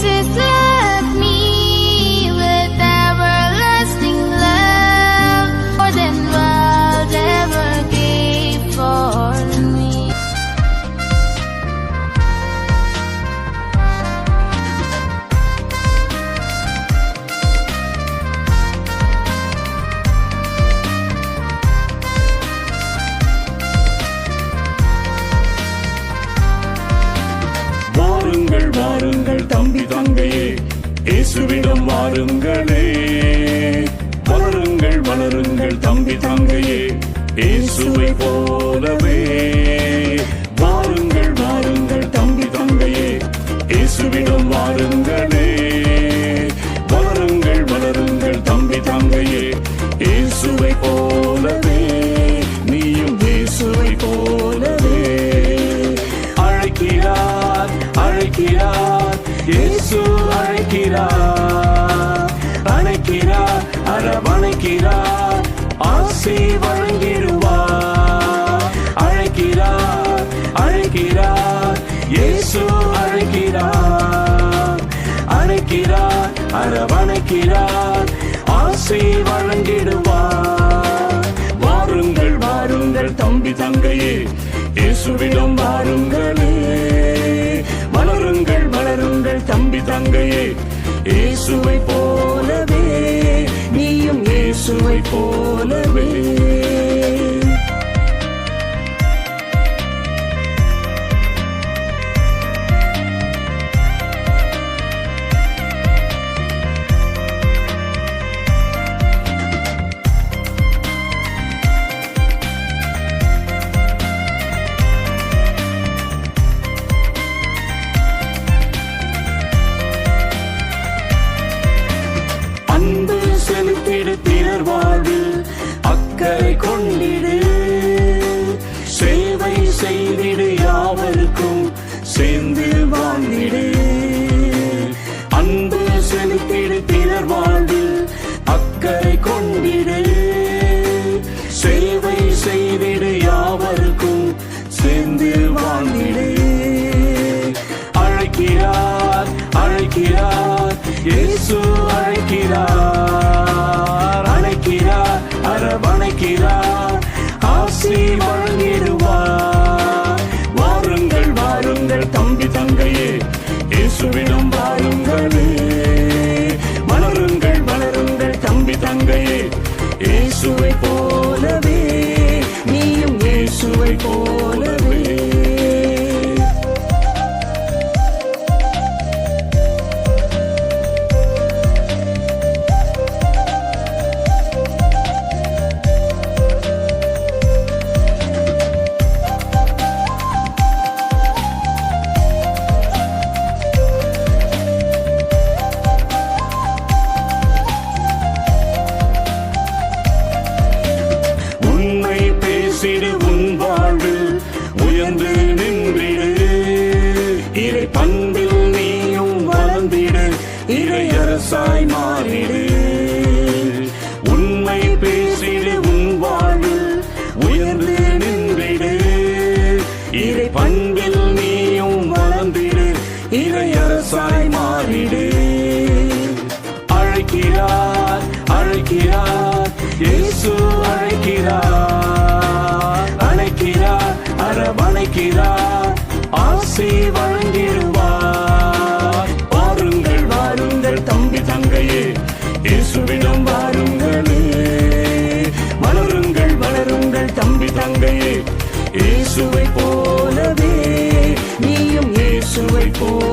love me with everlasting love, more than world ever gave for me. வாருங்கள் வாருங்கள் தம்பி தங்கையே, இயேசுவிடம் வாருங்களே. வளருங்கள் வளருங்கள் தம்பி தங்கையே, இயேசுவை போலவே. வாருங்கள் வாருங்கள் தம்பி தங்கையே, இயேசுவிடம் வாருங்களே. வளருங்கள் வளருங்கள் தம்பி தங்கையே, இயேசுவை போலவே. நீயும் இயேசுவை போலவே. அழைக்கிறார் அழைக்கிறார் இயேசு அழைக்கிறார். அழைக்கிறார் அரவணைக்கிறார், ஆசி வழங்கிடுவார். அழைக்கிறார் அழைக்கிறார் இயேசு அழைக்கிறார். அழைக்கிறார் அரவணைக்கிறார், ஆசி வழங்கிடுவார். வாருங்கள் வாருங்கள் தம்பி தங்கையே, இயேசுவிடம் வாருங்களே. வளருங்கள் வளருங்கள் தம்பி தங்கையே, இயேசுவை போலவே. நீயும் இயேசுவை போலவே. செலுத்திடு பிறர் வாழ்வில் அக்கறை கொண்டிடு. சேவை செய்திடு, யாவருக்கும் சேர்ந்து வாழ்ந்திடு. அன்பு செலுத்திடு பிறர் வாழ்வில் அக்கறை கொண்டிடு. சேவை செய்திடு, யாவருக்கும் சேர்ந்து வாழ்ந்திடு. அழைக்கிறார் அழைக்கிறார் இயேசு அழைக்கிறார். அழைக்கிறார் அரவணைக்கிறார், ஆசி வழங்கிடுவார். வாருங்கள் வாருங்கள் தம்பி தங்கையே, இயேசுவிடம் வாருங்களே. வளருங்கள் வளருங்கள் தம்பி தங்கையே, இயேசுவை போலவே. நீயும் இயேசுவை போலவே. உன் வாழ்வில் உயர்ந்து நின்றிடு. இறை பண்பில் நீயும் வளர்ந்திடு, இறையரசாய் மாறிடு. உண்மை பேசிடு, உன் வாழ்வில் உயர்ந்து நின்றிடு. இறை பண்பில் நீயும் வளர்ந்திடு, இறையரசாய் மாறிடு. அழைக்கிறார் அழைக்கிறார் இயேசு அழைக்கிறார். அழைக்கிறார் அரவணைக்கிறார், ஆசி வழங்கிடுவார். வாருங்கள் வாருங்கள் தம்பி தங்கையே, இயேசுவிடம் வாருங்களே. வளருங்கள் வளருங்கள் தம்பி தங்கையே, இயேசுவை போலவே. நீயும் இயேசுவை போல